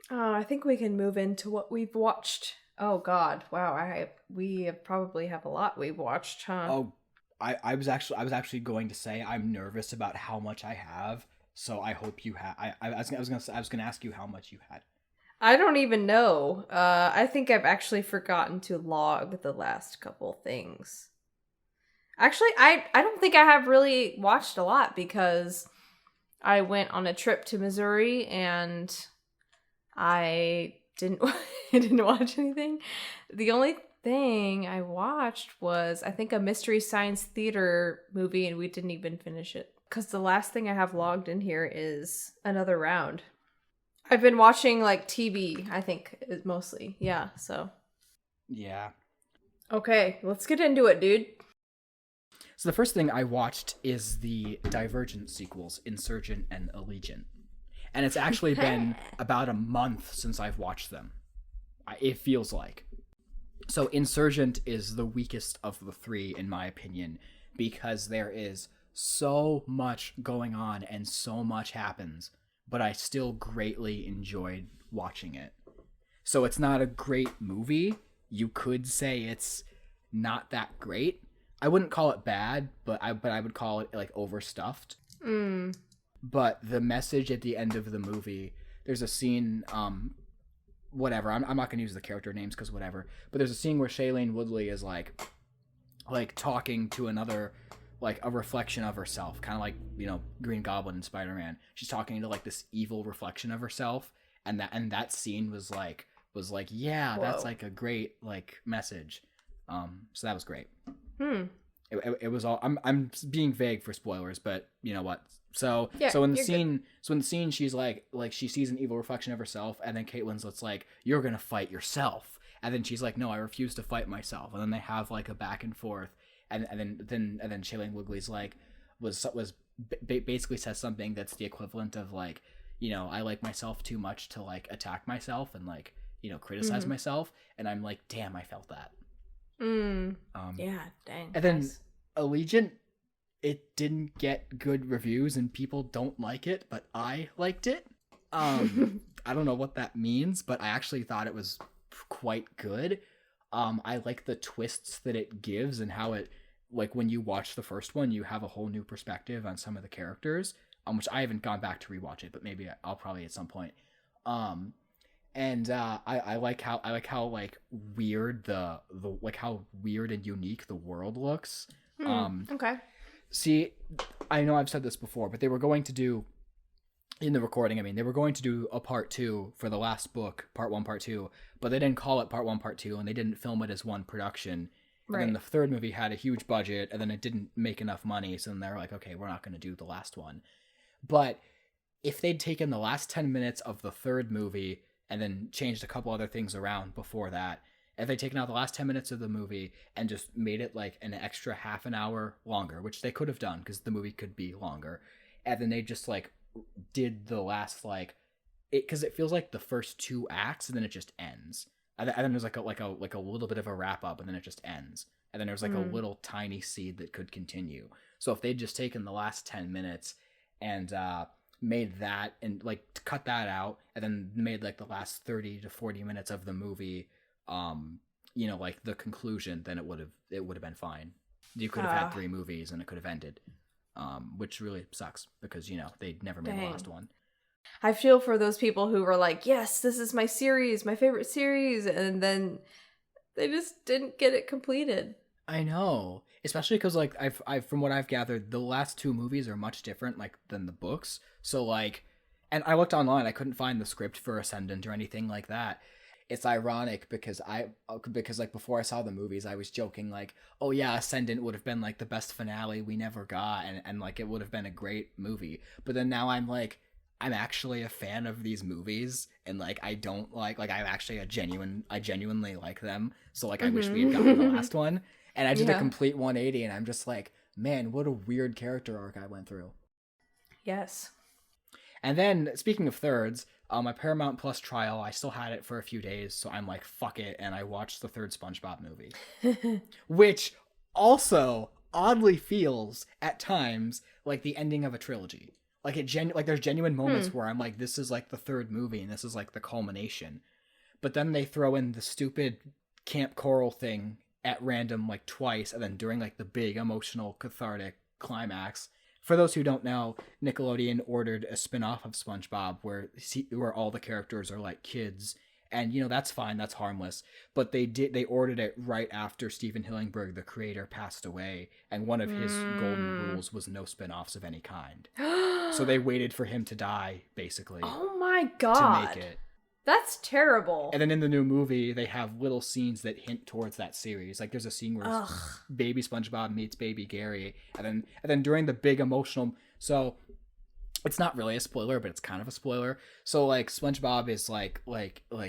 I think we can move into what we've watched. Oh God! Wow, we probably have a lot we've watched, huh? Oh, I was actually going to say I'm nervous about how much I have. So I hope you have. I was gonna ask you how much you had. I don't even know. I think I've actually forgotten to log the last couple things. Actually, I don't think I have really watched a lot because I went on a trip to Missouri and I didn't watch anything. The only thing I watched was, I think, a Mystery Science Theater movie, and we didn't even finish it. Because the last thing I have logged in here is Another Round. I've been watching TV, I think, mostly. Yeah, so. Yeah. Okay, let's get into it, dude. So the first thing I watched is the Divergent sequels, Insurgent and Allegiant. And it's actually been about a month since I've watched them. It feels like. So Insurgent is the weakest of the three, in my opinion, because there is so much going on and so much happens, but I still greatly enjoyed watching it. So it's not a great movie. You could say it's not that great. I wouldn't call it bad, but I would call it overstuffed. But the message at the end of the movie, there's a scene, whatever. I'm not gonna use the character names because whatever. But there's a scene where Shailene Woodley is talking to another, a reflection of herself, kind of Green Goblin and Spider-Man. She's talking to this evil reflection of herself, and that scene was like yeah, Whoa. that's like a great like message. So that was great. It was all. I'm being vague for spoilers, but you know what? So in the scene, she's like she sees an evil reflection of herself, and then Kate Winslet's like, "You're gonna fight yourself," and then she's like, "No, I refuse to fight myself," and then they have like a back and forth, and then Shailene Woodley's like basically says something that's the equivalent of like, you know, I like myself too much to like attack myself and like, you know, criticize myself, and I'm like, damn, I felt that. Yeah, dang. And then Allegiant, it didn't get good reviews and people don't like it, but I liked it. I don't know what that means, but I actually thought it was quite good. I like the twists that it gives and how it, like when you watch the first one, you have a whole new perspective on some of the characters, which I haven't gone back to rewatch it, but maybe I'll probably at some point. And I like how like weird the like how weird and unique the world looks. Okay. See, I know I've said this before, but they were going to do in the recording. I mean, they were going to do a part 2 for the last book, part 1, part 2, but they didn't call it part 1, part 2, and they didn't film it as one production. Right. And then the third movie had a huge budget, and then it didn't make enough money, so then they're like, okay, we're not going to do the last one. But if they'd taken the last 10 minutes of the third movie and then changed a couple other things around before that, if they'd taken out the last 10 minutes of the movie and just made it like an extra half an hour longer, which they could have done because the movie could be longer, and then they just like did the last like it, because it feels like the first 2 acts and then it just ends. And then there's like a little bit of a wrap up, and then it just ends. And then there's like a little tiny seed that could continue. So if they'd just taken the last 10 minutes and made that and like cut that out, and then made like the last 30 to 40 minutes of the movie, you know, like the conclusion, then it would have been fine. You could have had 3 movies and it could have ended, which really sucks because, you know, they never made the last one. I feel for those people who were like, yes, this is my series, my favorite series, and then they just didn't get it completed. I know, especially because like I've from what I've gathered, the last 2 movies are much different like than the books. So like, and I looked online, I couldn't find the script for Ascendant or anything like that. It's ironic because like before I saw the movies, I was joking like, oh yeah, Ascendant would have been like the best finale we never got, and like it would have been a great movie. But then now I'm like, I'm actually a fan of these movies, and like I don't like I'm actually I genuinely like them. So like I wish we had gotten the last one, and I did a complete 180, and I'm just like, man, what a weird character arc I went through. Yes. And then speaking of thirds, my Paramount Plus trial, I still had it for a few days, so I'm like, fuck it, and I watched the third SpongeBob movie, which also oddly feels at times like the ending of a trilogy. Like there's genuine moments where I'm like, this is like the third movie and this is like the culmination. But then they throw in the stupid Camp Coral thing at random like twice, and then during like the big emotional cathartic climax. For those who don't know, Nickelodeon ordered a spin-off of SpongeBob where all the characters are like kids. And, you know, that's fine, that's harmless. But they ordered it right after Steven Hillenburg, the creator, passed away. And one of his golden rules was no spin-offs of any kind. So they waited for him to die, basically. Oh my god. To make it. That's terrible. And then in the new movie, they have little scenes that hint towards that series. Like there's a scene where baby SpongeBob meets baby Gary. And then during the big emotional... So... It's not really a spoiler, but it's kind of a spoiler. So like SpongeBob is like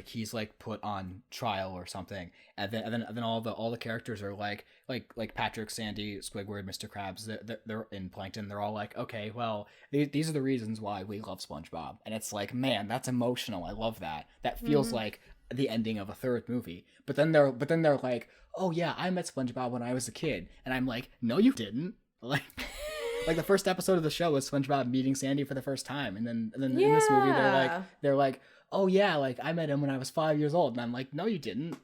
he's like put on trial or something, and then all the characters are like Patrick, Sandy, Squidward, Mr. Krabs. They're in Plankton. They're all like, okay, well these are the reasons why we love SpongeBob, and it's like, man, that's emotional. I love that. That feels like the ending of a third movie. But then they're like, oh yeah, I met SpongeBob when I was a kid, and I'm like, no, you didn't. Like the first episode of the show was SpongeBob meeting Sandy for the first time, and then in this movie they're like, oh yeah, like I met him when I was 5 years old, and I'm like, no, you didn't.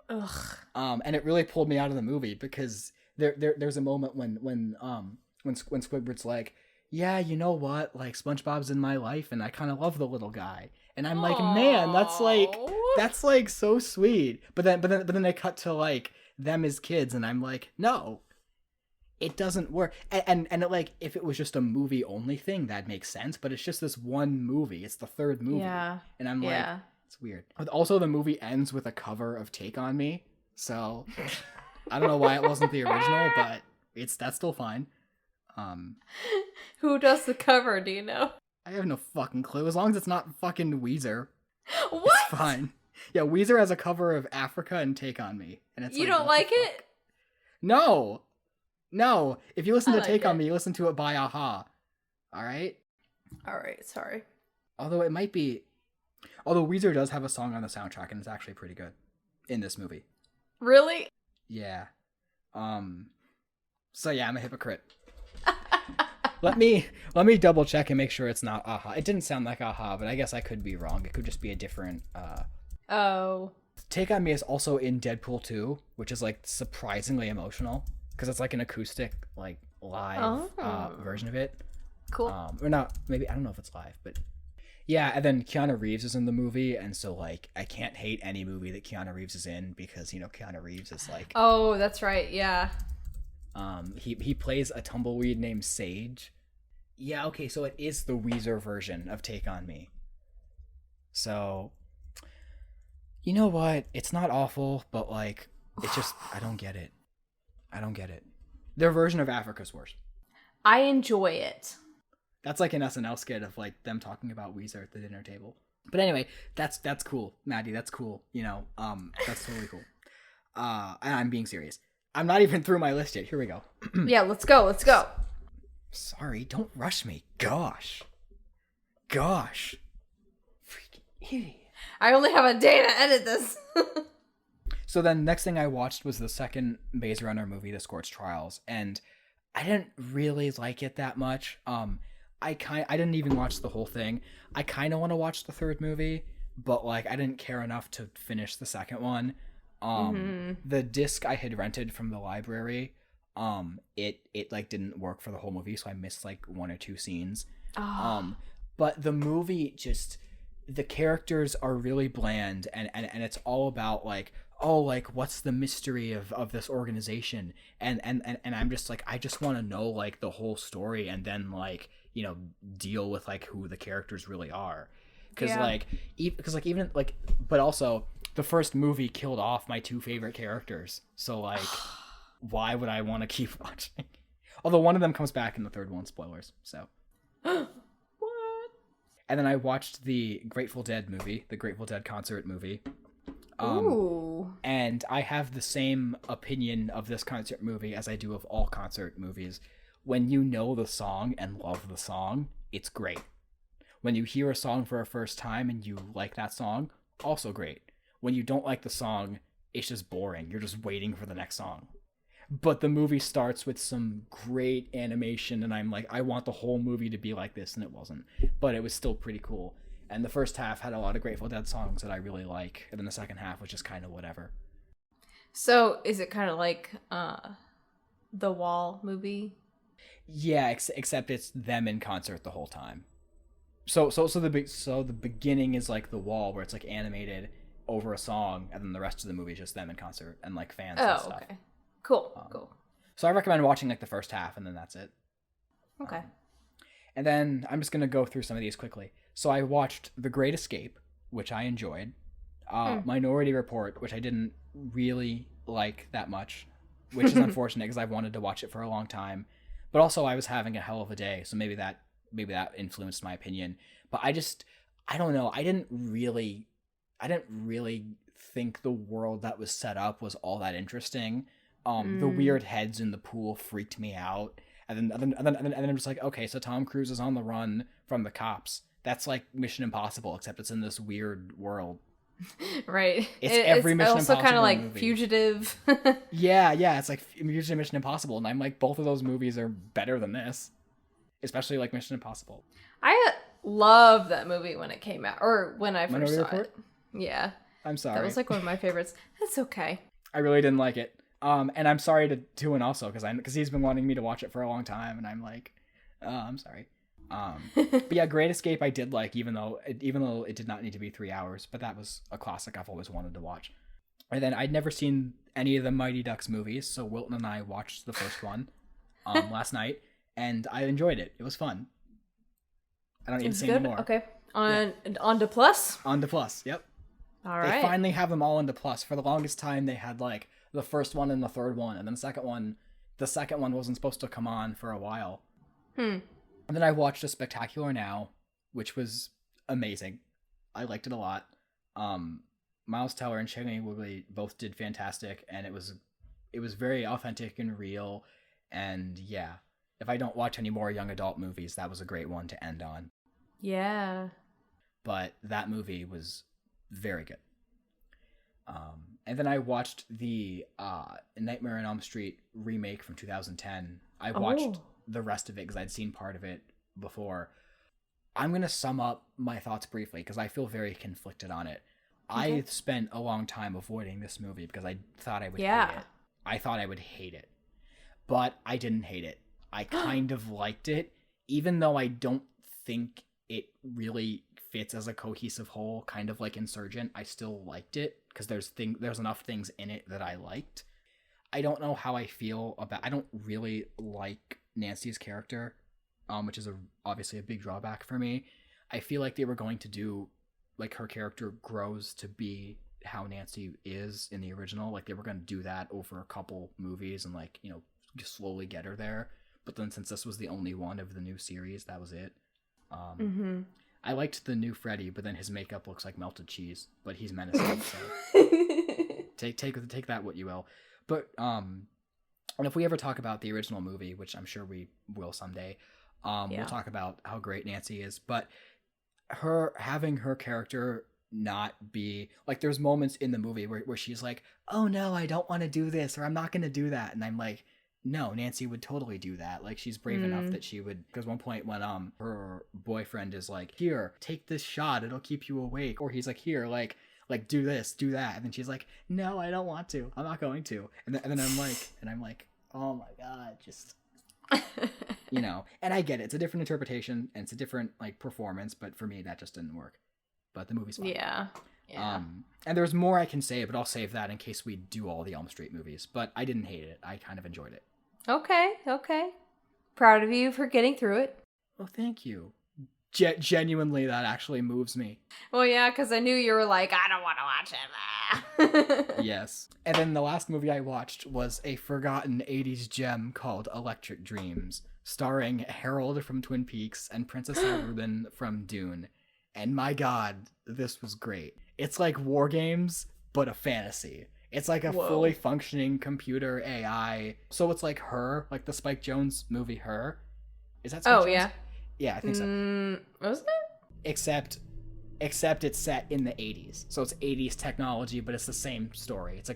Ugh. And it really pulled me out of the movie because there's a moment when Squidward's like, yeah, you know what, like SpongeBob's in my life, and I kind of love the little guy, and I'm like, man, that's like so sweet. But then they cut to like them as kids, and I'm like, no. it doesn't work. And it, like, if it was just a movie only thing, that makes sense. But it's just this one movie. It's the third movie. Yeah. And I'm like, it's weird. But also, the movie ends with a cover of Take On Me. So I don't know why it wasn't the original, but that's still fine. Who does the cover? Do you know? I have no fucking clue. As long as it's not fucking Weezer. What? It's fine. Yeah, Weezer has a cover of Africa and Take On Me. And it's You don't like it? No. No. If you listen to like Take On it. Me, you listen to it by Aha. Alright? Alright, sorry. Although Weezer does have a song on the soundtrack, and it's actually pretty good in this movie. Really? Yeah. So yeah, I'm a hypocrite. Let me double check and make sure it's not Aha. It didn't sound like Aha, but I guess I could be wrong. It could just be a different Oh. Take On Me is also in Deadpool 2, which is like surprisingly emotional because it's like an acoustic, like live version of it. Cool. Or not, maybe, I don't know if it's live, but yeah. And then Keanu Reeves is in the movie, and so like I can't hate any movie that Keanu Reeves is in because, you know, Keanu Reeves is like, oh, that's right. Yeah. He plays a tumbleweed named Sage. Yeah, okay, so it is the Weezer version of Take On Me. So, you know what? It's not awful, but like, it's just, I don't get it. Their version of Africa's worse. I enjoy it. That's like an SNL skit of like them talking about Weezer at the dinner table. But anyway, that's cool, Maddie. That's cool. You know, that's totally cool. And I'm being serious. I'm not even through my list yet. Here we go. Yeah, let's go. Sorry, don't rush me. Gosh. Freaking idiot. I only have a day to edit this. So then next thing I watched was the second Maze Runner movie, The Scorched Trials, and I didn't really like it that much. I didn't even watch the whole thing. I kind of want to watch the third movie, but like I didn't care enough to finish the second one. The disc I had rented from the library, it like didn't work for the whole movie, so I missed like one or two scenes. But the movie just, the characters are really bland, and it's all about like, oh, like what's the mystery of this organization, and I'm just like, I just want to know like the whole story, and then like, you know, deal with like who the characters really are, because even like, but also the first movie killed off my two favorite characters, so like why would I want to keep watching? Although one of them comes back in the third one, spoilers, so. What? And then I watched the Grateful Dead movie, the Grateful Dead concert movie. Ooh. And I have the same opinion of this concert movie as I do of all concert movies. When you know the song and love the song, it's great. When you hear a song for a first time and you like that song, also great. When you don't like the song, it's just boring. You're just waiting for the next song. But the movie starts with some great animation, and I'm like, I want the whole movie to be like this, and it wasn't. But it was still pretty cool. And the first half had a lot of Grateful Dead songs that I really like, and then the second half was just kind of whatever. So, is it kind of like the Wall movie? Yeah, except it's them in concert the whole time. So the beginning is like The Wall, where it's like animated over a song, and then the rest of the movie is just them in concert and like fans and stuff. Okay. Cool. Cool. So I recommend watching like the first half, and then that's it. Okay. And then I'm just gonna go through some of these quickly. So I watched The Great Escape, which I enjoyed. Minority Report, which I didn't really like that much, which is unfortunate because I've wanted to watch it for a long time. But also I was having a hell of a day, so maybe that influenced my opinion. But I don't know. I didn't really think the world that was set up was all that interesting. The weird heads in the pool freaked me out. And then I'm just like, okay, so Tom Cruise is on the run from the cops. That's like Mission Impossible, except it's in this weird world. Right. It's every Mission also Impossible kind of like movie. Fugitive. Yeah, it's like Mission Impossible, and I'm like, both of those movies are better than this, especially like Mission Impossible. I loved that movie when it came out, or when I first Minority saw Report? it. Yeah. I'm sorry. That was like one of my favorites. That's okay. I really didn't like it. And I'm sorry to Tuin also, because he's been wanting me to watch it for a long time, and I'm like, I'm sorry. But yeah, Great Escape I did like, even though it did not need to be 3 hours, but that was a classic I've always wanted to watch. And then I'd never seen any of the Mighty Ducks movies, so Wilton and I watched the first one. last night, and I enjoyed it. It was fun. I don't need to say good. anymore. Okay. On to Plus? On to Plus, yep. All right. They finally have them all into Plus. For the longest time, they had like the first one and the third one, and then the second one wasn't supposed to come on for a while. And then I watched A Spectacular Now, which was amazing. I liked it a lot. Miles Teller and Shailene Woodley both did fantastic, and it was very authentic and real. And yeah, if I don't watch any more young adult movies, that was a great one to end on. Yeah. But that movie was very good. And then I watched the Nightmare on Elm Street remake from 2010. I watched the rest of it because I'd seen part of it before. I'm going to sum up my thoughts briefly because I feel very conflicted on it. Okay. I spent a long time avoiding this movie because I thought I would hate it. I thought I would hate it. But I didn't hate it. I kind of liked it, even though I don't think it really fits as a cohesive whole, kind of like Insurgent. I still liked it because there's enough things in it that I liked. I don't know how I feel about... I don't really like Nancy's character, which is obviously a big drawback for me. I feel like they were going to do... like her character grows to be how Nancy is in the original. Like they were going to do that over a couple movies and like, you know, just slowly get her there. But then since this was the only one of the new series, that was it. I liked the new Freddy, but then his makeup looks like melted cheese, but he's menacing. So take that what you will. But and if we ever talk about the original movie, which I'm sure we will someday, we'll talk about how great Nancy is. But having her character not be like, there's moments in the movie where she's like, oh no, I don't want to do this, or I'm not going to do that. And I'm like, no, Nancy would totally do that. Like she's brave enough that she would, because one point when her boyfriend is like, here, take this shot, it'll keep you awake. Or he's like, here, like do this, do that. And then she's like, no, I don't want to. I'm not going to. And then I'm like, oh my God, just... you know, and I get it. It's a different interpretation and it's a different like performance, but for me that just didn't work. But the movie's fine. Yeah. And there's more I can say, but I'll save that in case we do all the Elm Street movies. But I didn't hate it. I kind of enjoyed it. Okay. Proud of you for getting through it. Well, thank you. Genuinely, that actually moves me. Well, yeah, because I knew you were like, I don't want to watch it. Yes. And then the last movie I watched was a forgotten 80s gem called Electric Dreams, starring Harold from Twin Peaks and Princess Rubin from Dune. And my God, this was great. It's like War Games, but a fantasy. It's like a fully functioning computer AI. So it's like Her, like the Spike Jonze movie Her. Is that Spike Jonze? Yeah. Yeah, I think so. Was it? Except it's set in the 80s. So it's 80s technology, but it's the same story. It's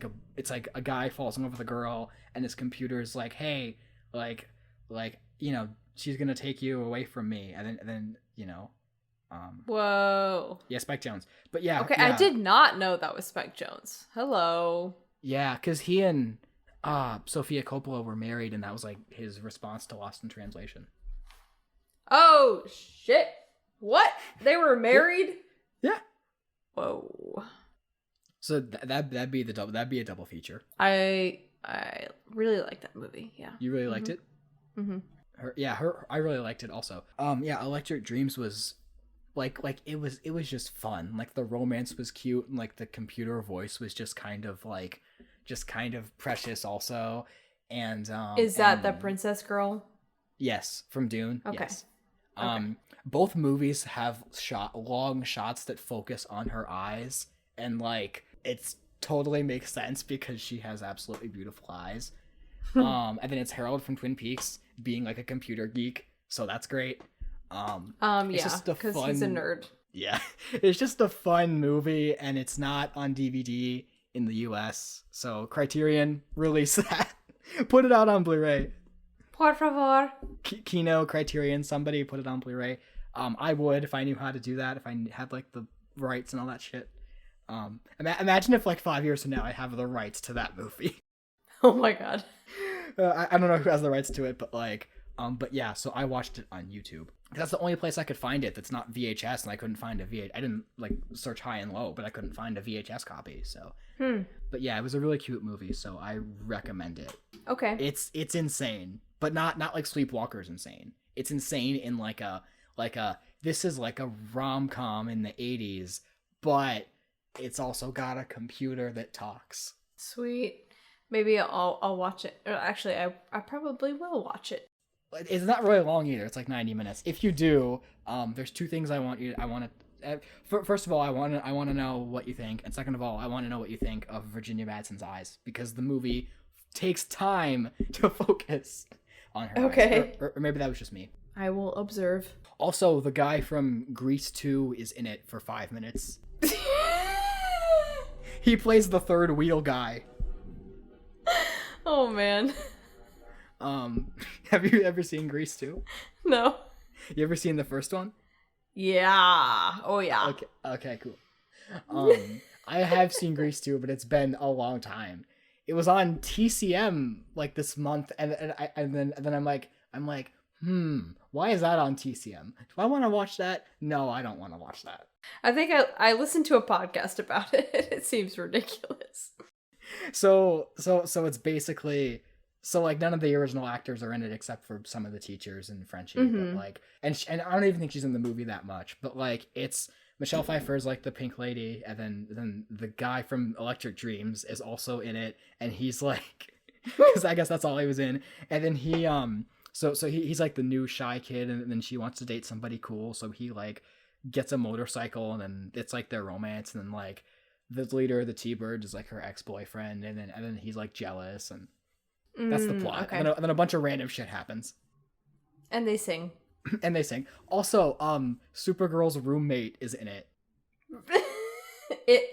like a guy falls in love with a girl and his computer's like, hey, like you know, she's going to take you away from me. And then you know, whoa. Yeah, Spike Jonze. But yeah. Okay, yeah. I did not know that was Spike Jonze. Hello. Yeah, because he and Sofia Coppola were married, and that was like his response to Lost in Translation. Oh, shit. What? They were married? Yeah. Whoa. So that'd be a double feature. I really like that movie, yeah. You really liked it? Mm-hmm. I really liked it also. Electric Dreams was like it was just fun. Like the romance was cute, and like the computer voice was just kind of precious also. And is that the princess girl? Yes, from Dune. Okay. Yes. Both movies have long shots that focus on her eyes, and like it's totally makes sense because she has absolutely beautiful eyes. And then it's Harold from Twin Peaks being like a computer geek, so that's great. It's because he's a nerd. Yeah, it's just a fun movie, and it's not on DVD in the US, so Criterion, release that. Put it out on Blu-ray. Por favor. Kino, Criterion, somebody put it on Blu-ray. I would if I knew how to do that, if I had like the rights and all that shit. Imagine if like 5 years from now I have the rights to that movie. Oh my God. I don't know who has the rights to it, but like, but yeah, so I watched it on YouTube. That's the only place I could find it that's not VHS, and I couldn't find a VHS. I didn't like search high and low, but I couldn't find a VHS copy. So, but yeah, it was a really cute movie, so I recommend it. Okay. It's insane. but not like Sleepwalker's insane. It's insane in like a this is like a rom-com in the 80s, but it's also got a computer that talks. Sweet. Maybe I'll watch it. Or actually, I probably will watch it. It's not really long either. It's like 90 minutes. If you do, there's two things I want to. First of all, I want to know what you think, and second of all, I want to know what you think of Virginia Madsen's eyes, because the movie takes time to focus on her eyes. Or maybe that was just me. I will observe. Also, the guy from Grease 2 is in it for 5 minutes. He plays the third wheel guy. Oh man. Have you ever seen Grease 2? No. You ever seen the first one? Yeah. Oh yeah. Okay, cool. I have seen Grease 2, but it's been a long time. It was on TCM like this month, and then I'm like, why is that on TCM? Do I want to watch that? No, I don't want to watch that. I think I listened to a podcast about it. It seems ridiculous. So it's basically, so like none of the original actors are in it except for some of the teachers and Frenchie, but like, and I don't even think she's in the movie that much, but like it's Michelle Pfeiffer's like the pink lady, and then the guy from Electric Dreams is also in it, and he's like, because I guess that's all he was in, and then he so he's like the new shy kid, and then she wants to date somebody cool, so he like gets a motorcycle, and then it's like their romance, and then like the leader of the T-Bird is like her ex-boyfriend, and then he's like jealous, and that's the plot. Okay. And then a bunch of random shit happens. And they sing. And they sing. Also, Supergirl's roommate is in it.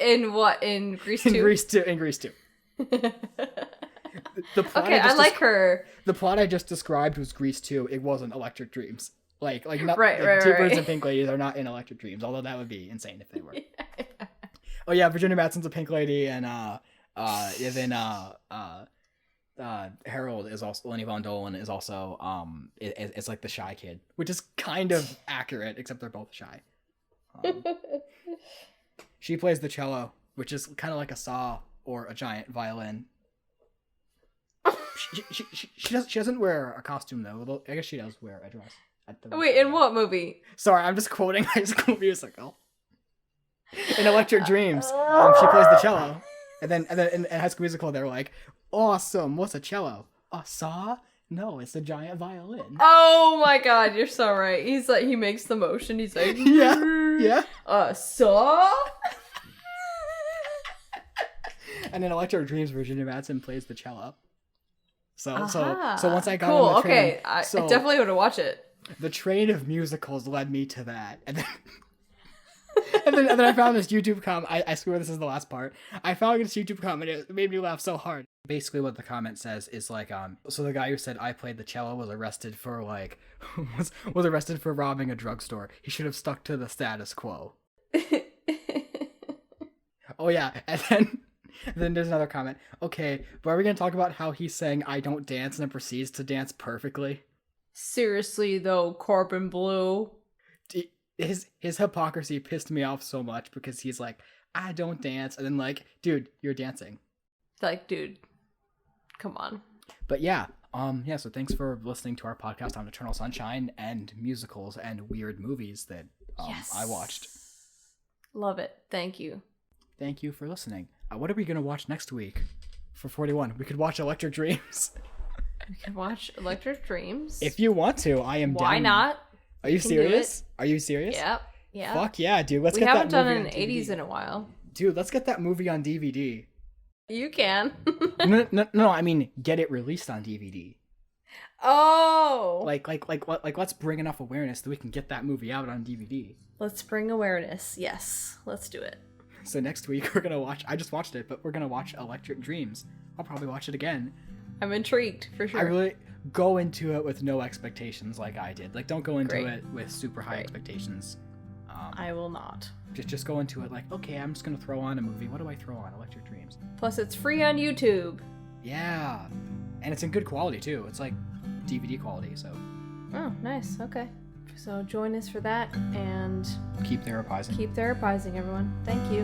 In what? In Grease 2? In Grease 2. The plot okay, I like her. The plot I just described was Grease 2. It wasn't Electric Dreams. Like not right. T-Birds and Pink Ladies are not in Electric Dreams, although that would be insane if they were. Oh yeah, Virginia Madsen's a pink lady, and Harold is also, Lenny Von Dolan is also it's like the shy kid, which is kind of accurate, except they're both shy. She plays the cello, which is kind of like a saw or a giant violin. She doesn't wear a costume though. Although I guess she does wear a dress. Wait, in what movie? Sorry, I'm just quoting High School Musical. In Electric Dreams, she plays the cello, and then in High School Musical, they're like, "Awesome! What's a cello? A saw? No, it's a giant violin." Oh my god, you're so right. He's like, he makes the motion. He's like, yeah. A saw. And in Electric Dreams, Virginia Madsen plays the cello. So once I got cool, on the train, okay, I definitely want to watch it. The train of musicals led me to that, and then. and then I found this YouTube comment. I swear this is the last part. I found this YouTube comment. It made me laugh so hard. Basically, what the comment says is like, so the guy who said I played the cello was arrested for like, was arrested for robbing a drugstore. He should have stuck to the status quo. Oh yeah, and then there's another comment. Okay, but are we gonna talk about how he sang "I Don't Dance" and then proceeds to dance perfectly? Seriously though, Corbin Blue. His hypocrisy pissed me off so much because he's like, I don't dance, and then like, dude, you're dancing. Like, dude, come on. But yeah, so thanks for listening to our podcast on Eternal Sunshine and musicals and weird movies that I watched. Love it. Thank you. Thank you for listening. What are we gonna watch next week for 41? We could watch Electric Dreams. We can watch Electric Dreams. If you want to, I am down. Why not? Are you serious? Are you serious? Yep. Yeah. Fuck yeah, dude. Let's we get that haven't done movie an on DVD. 80s in a while. Dude, let's get that movie on DVD. You can. No, I mean get it released on DVD. Oh. Like let's bring enough awareness that we can get that movie out on DVD. Let's bring awareness. Yes. Let's do it. So next week we're gonna watch. I just watched it, but we're gonna watch Electric Dreams. I'll probably watch it again. I'm intrigued for sure. I really go into it with no expectations like I did. Like don't go into it with super high expectations. I will not. Just go into it like, okay, I'm just gonna throw on a movie. What do I throw on? Electric Dreams. Plus, it's free on YouTube. Yeah, and it's in good quality too. It's like DVD quality. So. Oh, nice. Okay. So join us for that and keep therapizing. Keep therapizing, everyone. Thank you.